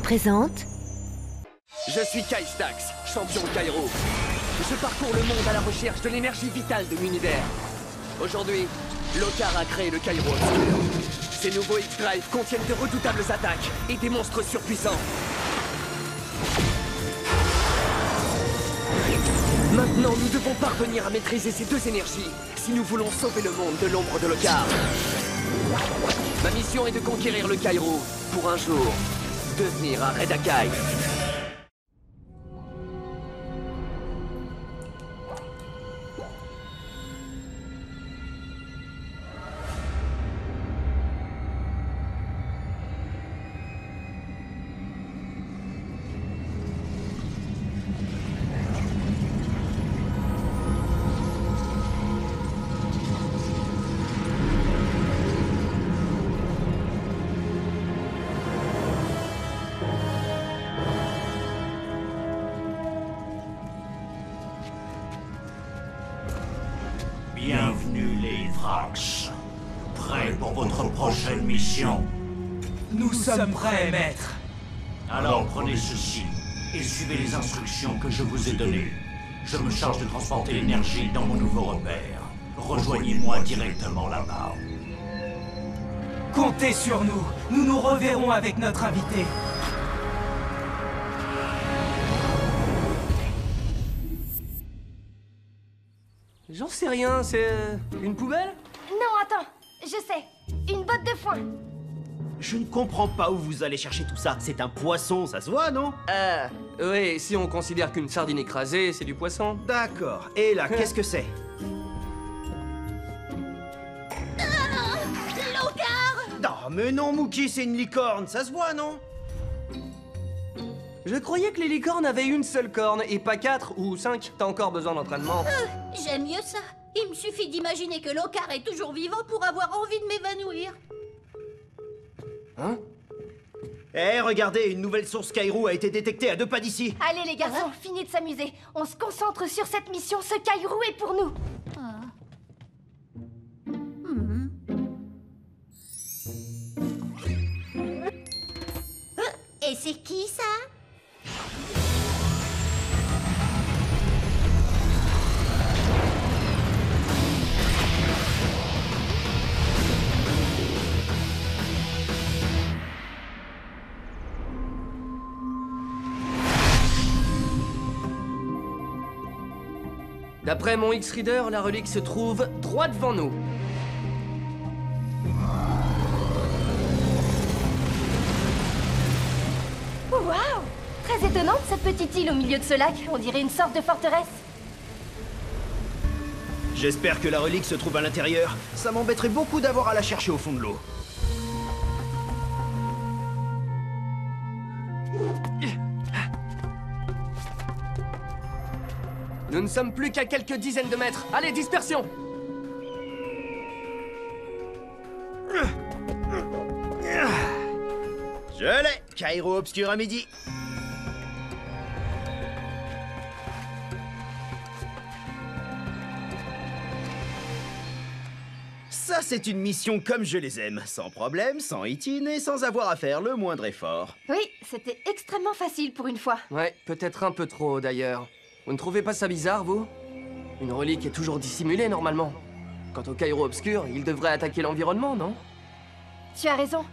présente... Je suis Kai Stax, champion Kairo. Je parcours le monde à la recherche de l'énergie vitale de l'univers. Aujourd'hui, Lokar a créé le Kairo Obscur. Ces nouveaux X-Drive contiennent de redoutables attaques et des monstres surpuissants. Maintenant, nous devons parvenir à maîtriser ces deux énergies si nous voulons sauver le monde de l'ombre de Lokar. Ma mission est de conquérir le Kairo pour un jour devenir un Redakai. Bienvenue les Vrax. Prêts pour votre prochaine mission? Nous sommes prêts, maître. Alors prenez ceci et suivez les instructions que je vous ai données. Je me charge de transporter l'énergie dans mon nouveau repère. Rejoignez-moi directement là-bas. Comptez sur nous. Nous nous reverrons avec notre invité. J'en sais rien, c'est une poubelle? Non, attends, je sais. Une botte de foin. Je ne comprends pas où vous allez chercher tout ça. C'est un poisson, ça se voit, non? Oui, si on considère qu'une sardine écrasée, c'est du poisson. D'accord. Et là, qu'est-ce que c'est? Lokar! Non, mais non, Mookie, c'est une licorne, ça se voit, non? Je croyais que les licornes avaient une seule corne, et pas 4 ou 5. T'as encore besoin d'entraînement. J'aime mieux ça. Il me suffit d'imaginer que Lokar est toujours vivant pour avoir envie de m'évanouir. Hein? Regardez, une nouvelle source Kairo a été détectée à 2 pas d'ici. Allez les garçons, finis de s'amuser. On se concentre sur cette mission, ce Kairo est pour nous. Et c'est qui ça? D'après mon X-Reader, la relique se trouve droit devant nous. Waouh! Très étonnante cette petite île au milieu de ce lac. On dirait une sorte de forteresse. J'espère que la relique se trouve à l'intérieur. Ça m'embêterait beaucoup d'avoir à la chercher au fond de l'eau. Nous ne sommes plus qu'à quelques dizaines de mètres. Allez, dispersion! Je l'ai! Kairo Obscur à midi. Ça, c'est une mission comme je les aime. Sans problème, sans itine et sans avoir à faire le moindre effort. Oui, c'était extrêmement facile pour une fois. Ouais, peut-être un peu trop d'ailleurs. Vous ne trouvez pas ça bizarre, vous? Une relique est toujours dissimulée, normalement. Quant au Kairo Obscur, il devrait attaquer l'environnement, non? Tu as raison.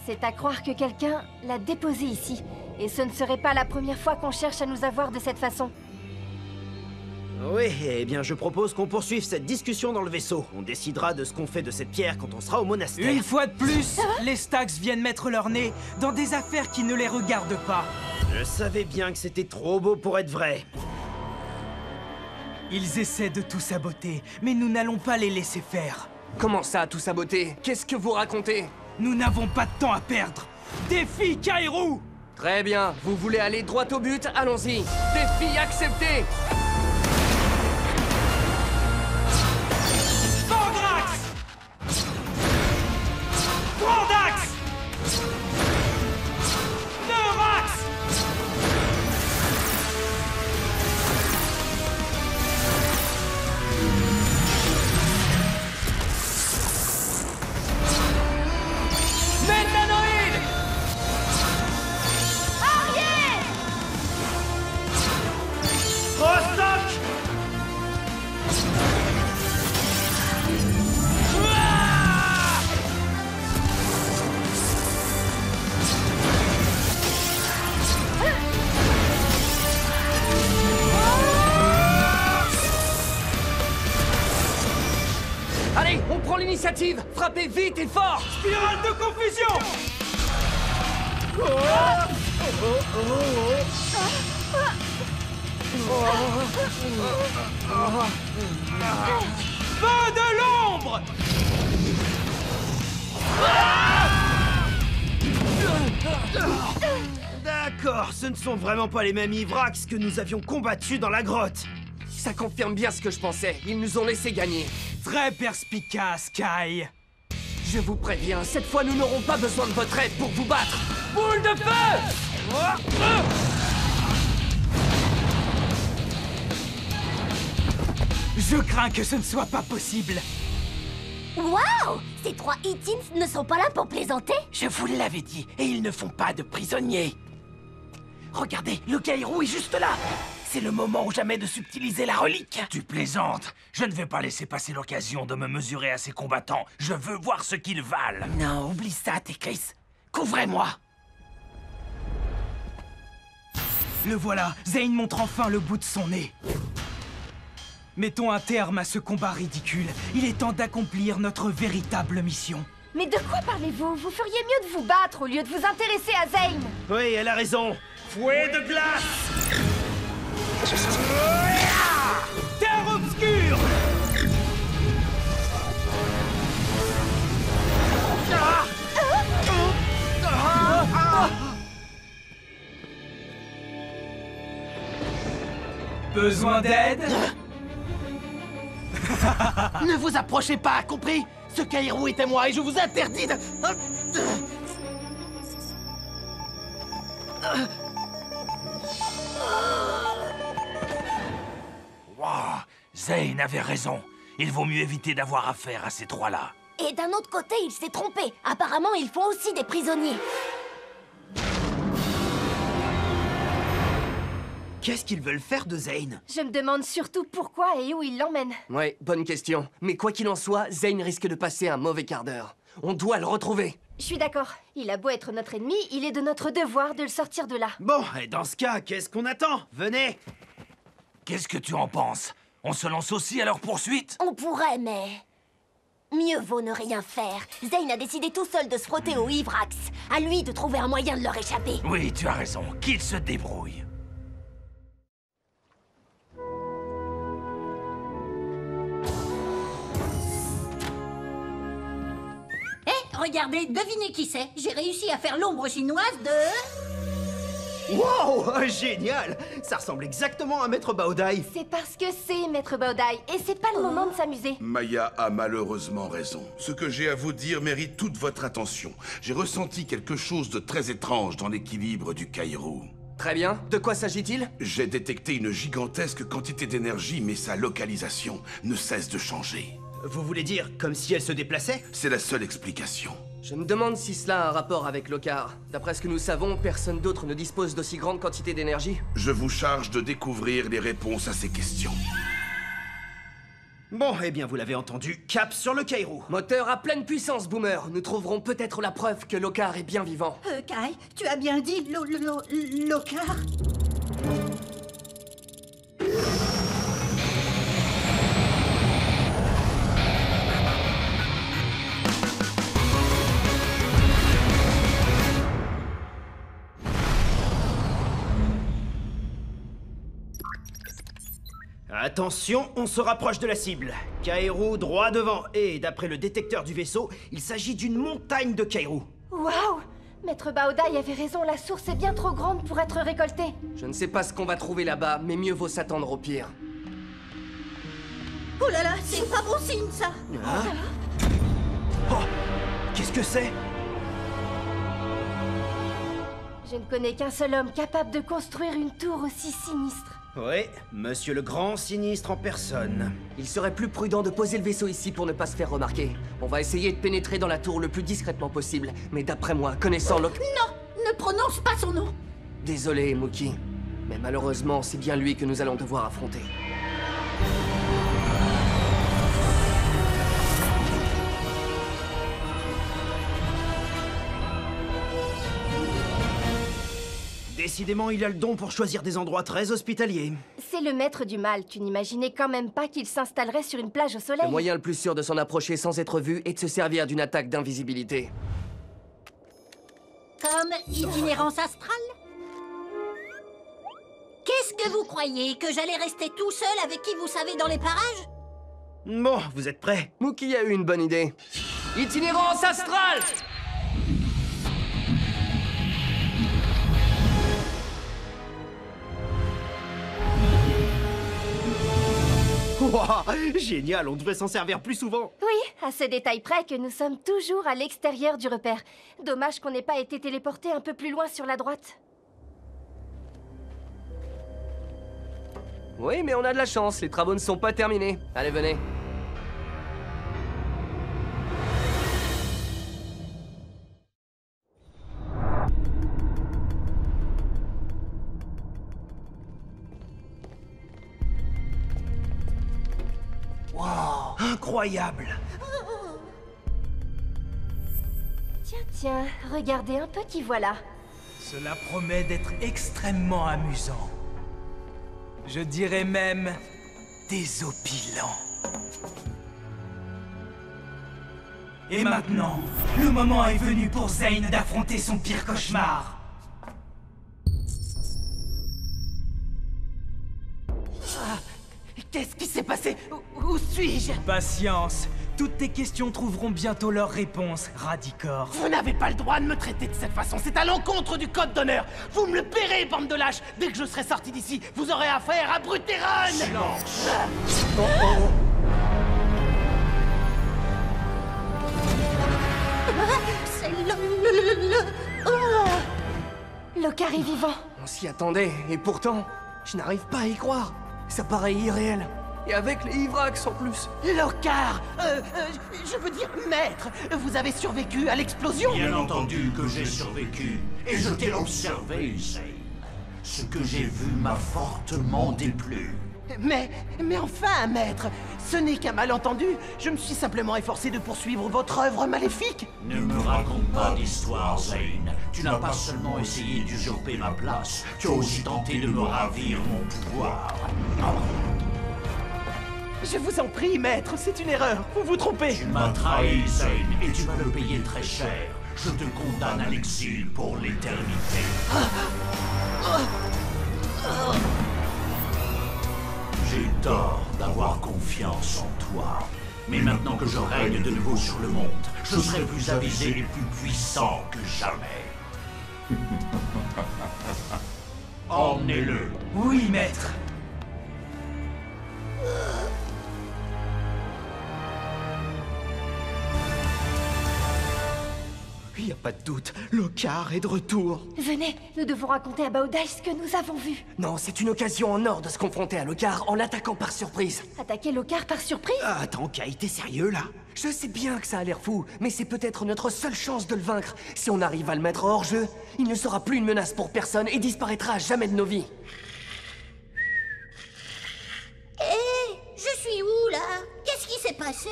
C'est à croire que quelqu'un l'a déposé ici. Et ce ne serait pas la première fois qu'on cherche à nous avoir de cette façon. Oui, eh bien, je propose qu'on poursuive cette discussion dans le vaisseau. On décidera de ce qu'on fait de cette pierre quand on sera au monastère. Une fois de plus, les Stax viennent mettre leur nez dans des affaires qui ne les regardent pas. Je savais bien que c'était trop beau pour être vrai. Ils essaient de tout saboter, mais nous n'allons pas les laisser faire. Comment ça, tout saboter? Qu'est-ce que vous racontez? Nous n'avons pas de temps à perdre. Défi Kairo! Très bien, vous voulez aller droit au but? Allons-y! Défi accepté! Pandrax! Pandax! Neurax! explosive! Frappez vite et fort! Spirale de confusion! Feu de l'ombre! D'accord, ce ne sont vraiment pas les mêmes Ivrax que nous avions combattus dans la grotte. Ça confirme bien ce que je pensais. Ils nous ont laissé gagner. Très perspicace, Kai. Je vous préviens, cette fois nous n'aurons pas besoin de votre aide pour vous battre. Boule de feu! Je crains que ce ne soit pas possible. Waouh! Ces trois Hitins ne sont pas là pour plaisanter? Je vous l'avais dit, et ils ne font pas de prisonniers. Regardez, le Kaïrou est juste là. C'est le moment ou jamais de subtiliser la relique. Tu plaisantes. Je ne vais pas laisser passer l'occasion de me mesurer à ces combattants. Je veux voir ce qu'ils valent. Non, oublie ça, Tekris. Couvrez-moi. Le voilà, Zane montre enfin le bout de son nez. Mettons un terme à ce combat ridicule. Il est temps d'accomplir notre véritable mission. Mais de quoi parlez-vous? Vous feriez mieux de vous battre au lieu de vous intéresser à Zane. Oui, elle a raison. Fouet de glace! Terre obscure! Besoin d'aide? Ne vous approchez pas, compris? Ce Kaïrou est à moi et je vous interdis de... Wow, Zane avait raison. Il vaut mieux éviter d'avoir affaire à ces trois-là. Et d'un autre côté, il s'est trompé. Apparemment, ils font aussi des prisonniers. Qu'est-ce qu'ils veulent faire de Zane? Je me demande surtout pourquoi et où il l'emmène. Ouais, bonne question. Mais quoi qu'il en soit, Zane risque de passer un mauvais quart d'heure. On doit le retrouver. Je suis d'accord. Il a beau être notre ennemi, il est de notre devoir de le sortir de là. Bon, et dans ce cas, qu'est-ce qu'on attend? Venez! Qu'est-ce que tu en penses? On se lance aussi à leur poursuite? On pourrait, mais... mieux vaut ne rien faire. Zane a décidé tout seul de se frotter aux Ivrax. À lui de trouver un moyen de leur échapper. Oui, tu as raison. Qu'ils se débrouillent. Regardez, devinez qui c'est. J'ai réussi à faire l'ombre chinoise de... Wow! Génial! Ça ressemble exactement à Maître Baodai. C'est parce que c'est Maître Baodai, et c'est pas le moment de s'amuser. Maya a malheureusement raison. Ce que j'ai à vous dire mérite toute votre attention. J'ai ressenti quelque chose de très étrange dans l'équilibre du Kaïrou. Très bien. De quoi s'agit-il? J'ai détecté une gigantesque quantité d'énergie, mais sa localisation ne cesse de changer. Vous voulez dire comme si elle se déplaçait? C'est la seule explication. Je me demande si cela a un rapport avec Lokar. D'après ce que nous savons, personne d'autre ne dispose d'aussi grande quantité d'énergie. Je vous charge de découvrir les réponses à ces questions. Bon, eh bien, vous l'avez entendu, cap sur le Kaïrou. Moteur à pleine puissance, Boomer. Nous trouverons peut-être la preuve que Lokar est bien vivant. Kai, tu as bien dit Lokar? Attention, on se rapproche de la cible. Kaïrou droit devant. Et d'après le détecteur du vaisseau, il s'agit d'une montagne de Kaïrou. Waouh! Maître Baodai avait raison, la source est bien trop grande pour être récoltée. Je ne sais pas ce qu'on va trouver là-bas, mais mieux vaut s'attendre au pire. Oh là là, c'est pas bon signe, ça. Hein? Oh, qu'est-ce que c'est? Je ne connais qu'un seul homme capable de construire une tour aussi sinistre. Oui, monsieur le grand sinistre en personne. Il serait plus prudent de poser le vaisseau ici pour ne pas se faire remarquer. On va essayer de pénétrer dans la tour le plus discrètement possible. Mais d'après moi, connaissant Non, ne prononce pas son nom. Désolé, Mookie. Mais malheureusement, c'est bien lui que nous allons devoir affronter. Décidément, il a le don pour choisir des endroits très hospitaliers. C'est le maître du mal. Tu n'imaginais quand même pas qu'il s'installerait sur une plage au soleil. Le moyen le plus sûr de s'en approcher sans être vu est de se servir d'une attaque d'invisibilité. Comme itinérance astrale? Qu'est-ce que vous croyez? Que j'allais rester tout seul avec qui vous savez dans les parages? Bon, vous êtes prêts? Mookie a eu une bonne idée. Itinérance astrale! Wow, génial, on devrait s'en servir plus souvent. Oui, à ce détail près que nous sommes toujours à l'extérieur du repère. Dommage qu'on n'ait pas été téléporté un peu plus loin sur la droite. Oui, mais on a de la chance, les travaux ne sont pas terminés. Allez, venez. Wow, incroyable! Tiens, regardez un peu qui voilà. Cela promet d'être extrêmement amusant. Je dirais même désopilant. Et maintenant, le moment est venu pour Zane d'affronter son pire cauchemar. Qu'est-ce qui s'est passé? Où suis-je? Patience, toutes tes questions trouveront bientôt leur réponse, Radicor. Vous n'avez pas le droit de me traiter de cette façon, c'est à l'encontre du code d'honneur. Vous me le paierez, bande de lâches. Dès que je serai sorti d'ici, vous aurez affaire à Brutéron. Silence. C'est Locar est vivant. On s'y attendait, et pourtant, je n'arrive pas à y croire. Ça paraît irréel. Et avec les Ivrax en plus. Locar, je veux dire maître, vous avez survécu à l'explosion? Bien entendu que j'ai survécu, et je t'ai observé, Zane. Ce que j'ai vu m'a fortement déplu. Mais enfin, maître, ce n'est qu'un malentendu. Je me suis simplement efforcé de poursuivre votre œuvre maléfique. Ne me raconte pas d'histoire, Zane. Tu n'as pas seulement essayé d'usurper ma place, tu as aussi tenté de me ravir mon pouvoir. Je vous en prie, maître, c'est une erreur. Vous vous trompez. Tu m'as trahi, Zane, et tu vas le payer très cher. Je te condamne à l'exil pour l'éternité. J'ai tort d'avoir confiance en toi. Mais maintenant que je règne de nouveau sur le monde, je serai plus avisé et plus puissant que jamais. Emmenez-le. Oui, maître. Il n'y a pas de doute, Locar est de retour. Venez, nous devons raconter à Baudai ce que nous avons vu. Non, c'est une occasion en or de se confronter à Locar en l'attaquant par surprise. Attaquer Locar par surprise? Attends, Kai, t'es sérieux là? Je sais bien que ça a l'air fou, mais c'est peut-être notre seule chance de le vaincre. Si on arrive à le mettre hors jeu, il ne sera plus une menace pour personne et disparaîtra à jamais de nos vies. Hé, je suis où, là? Qu'est-ce qui s'est passé?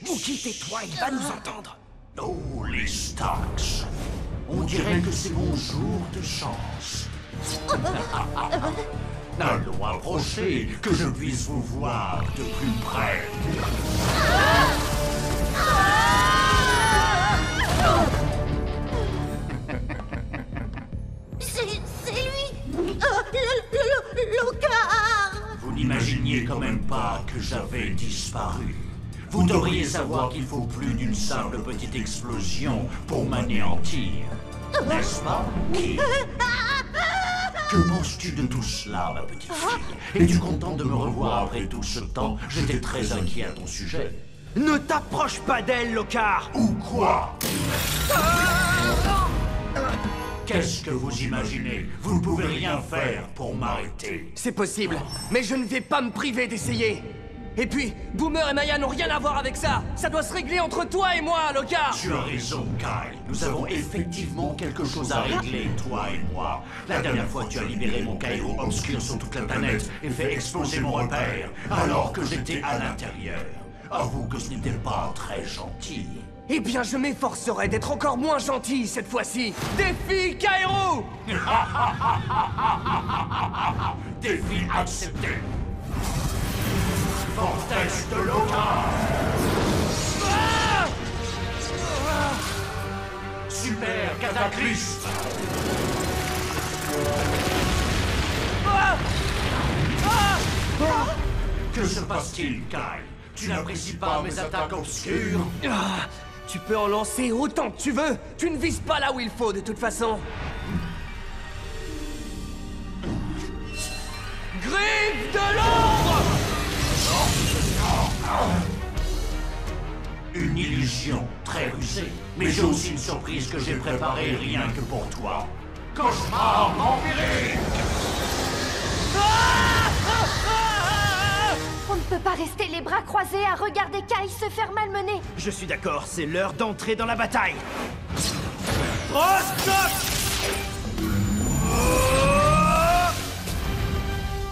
Mookie, tais-toi, il va nous entendre. Oh, les Starks. On dirait que c'est mon jour de chance. Allons, approchez, que je puisse vous voir de plus près. C'est lui! Locar! Vous n'imaginiez quand même pas que j'avais disparu. Vous devriez savoir qu'il faut plus d'une simple petite explosion pour m'anéantir. N'est-ce pas, Mookie? Que penses-tu de tout cela, ma petite fille? Es-tu contente de me revoir après tout ce temps? J'étais très inquiet à ton sujet. Ne t'approche pas d'elle, Locar! Ou quoi? Qu'est-ce que vous imaginez? Vous ne pouvez rien faire pour m'arrêter. C'est possible, mais je ne vais pas me priver d'essayer. Et puis, Boomer et Maya n'ont rien à voir avec ça. Ça doit se régler entre toi et moi, Locar. Tu as raison, Kai. Nous avons effectivement quelque chose à régler, toi et moi. La dernière fois, tu as libéré mon Cairo obscur sur toute la planète et fait exploser mon repère, alors que j'étais à l'intérieur. Avoue que ce n'était pas très gentil. Eh bien, je m'efforcerai d'être encore moins gentil cette fois-ci. Défi Kairo! Défi accepté. Vortex de Locar. Super cataclysme. Que se passe-t-il, Kyle? Tu n'apprécies pas mes attaques obscures? Tu peux en lancer autant que tu veux. Tu ne vises pas là où il faut de toute façon. Griffe de l'ombre! Une illusion très rusée. Mais j'ai aussi une surprise que j'ai préparée rien que pour toi. Cauchemar vampirique! On ne peut pas rester les bras croisés à regarder Kai se faire malmener. Je suis d'accord, c'est l'heure d'entrer dans la bataille. Rostok!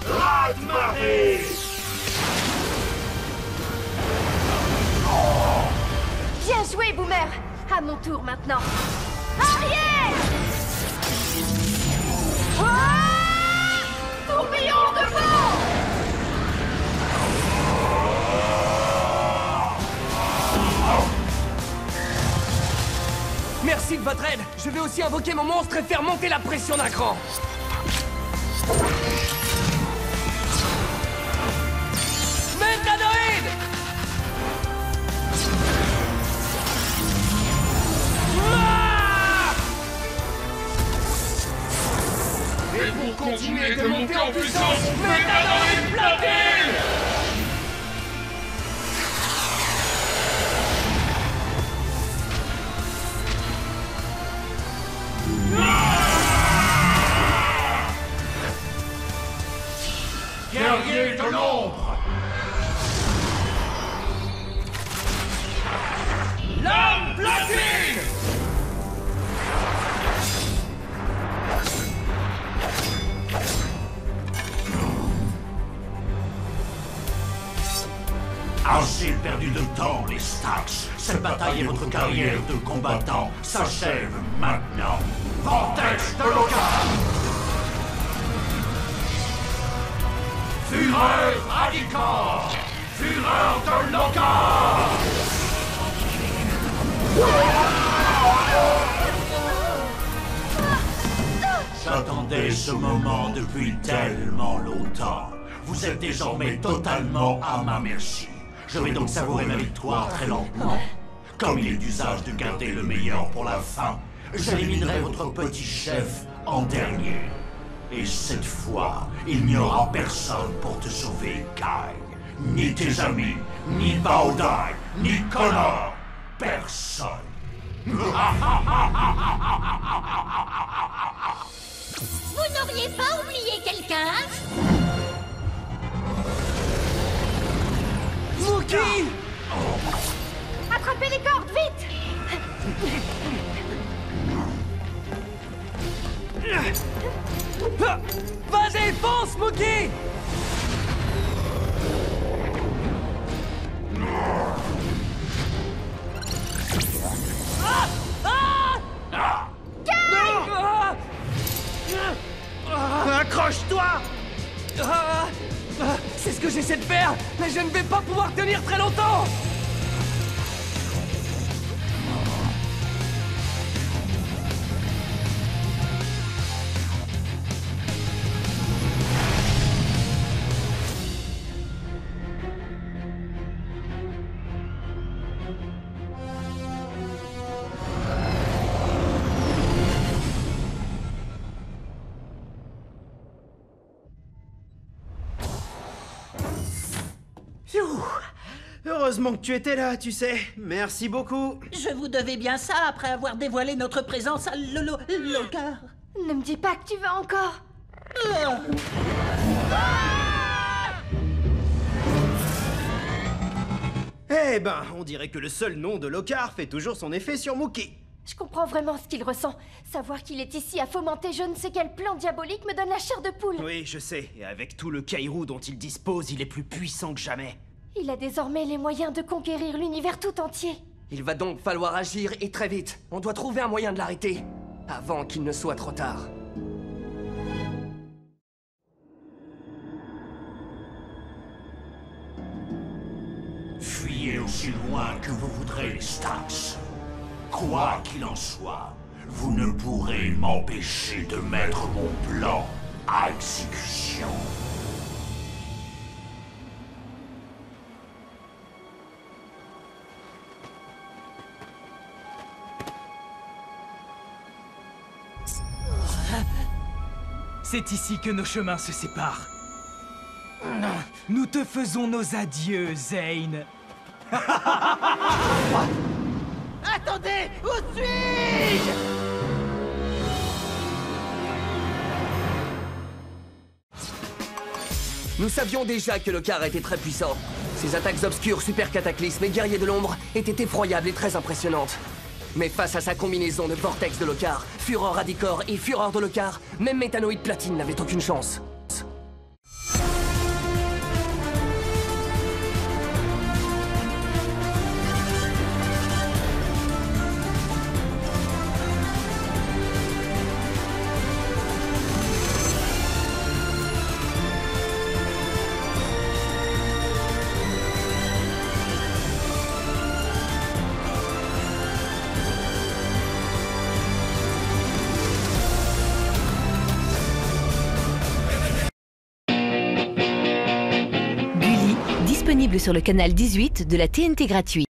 Radmarie! Bien joué, Boomer. À mon tour maintenant. Arrière! Tourbillon de vent! Merci de votre aide. Je vais aussi invoquer mon monstre et faire monter la pression d'un cran. Métanoïde! Et pour continuer de monter en puissance, Métanoïde platine! Guerrier de l'ombre! Lame platine! Assez perdu de temps, les Stax. Cette bataille et votre carrière de combattant s'achève maintenant. Vortex de Locar! Fureur radicale! Fureur de Locar! J'attendais ce moment depuis tellement longtemps. Vous êtes désormais totalement à ma merci. Je vais donc savourer ma victoire très lentement. Comme il est d'usage de garder le meilleur pour la fin, j'éliminerai votre petit chef en dernier. Et cette fois, il n'y aura personne pour te sauver, Kai. Ni tes amis, ni Baodai, ni Connor. Personne. Vous n'auriez pas oublié quelqu'un? Mookie! Attrapez les cordes, vite! Vas-y, fonce, Mookie! Accroche-toi! C'est ce que j'essaie de faire, mais je ne vais pas pouvoir tenir très longtemps! Heureusement que tu étais là, tu sais. Merci beaucoup. Je vous devais bien ça après avoir dévoilé notre présence à Locar. Ne me dis pas que tu vas encore. Eh ben, on dirait que le seul nom de Locar fait toujours son effet sur Mookie. Je comprends vraiment ce qu'il ressent. Savoir qu'il est ici à fomenter je ne sais quel plan diabolique me donne la chair de poule. Oui, je sais. Et avec tout le Kairou dont il dispose, il est plus puissant que jamais. Il a désormais les moyens de conquérir l'univers tout entier. Il va donc falloir agir, et très vite. On doit trouver un moyen de l'arrêter, avant qu'il ne soit trop tard. Fuyez aussi loin que vous voudrez, les Stax. Quoi qu'il en soit, vous ne pourrez m'empêcher de mettre mon plan à exécution. C'est ici que nos chemins se séparent. Nous te faisons nos adieux, Zane. Attendez! Où suis-je? Nous savions déjà que Lokar était très puissant. Ses attaques obscures, super cataclysmes et guerriers de l'ombre étaient effroyables et très impressionnantes. Mais face à sa combinaison de vortex de Lokar, fureur radicor et fureur de Lokar, même Méthanoïde Platine n'avait aucune chance. Disponible sur le canal 18 de la TNT gratuit.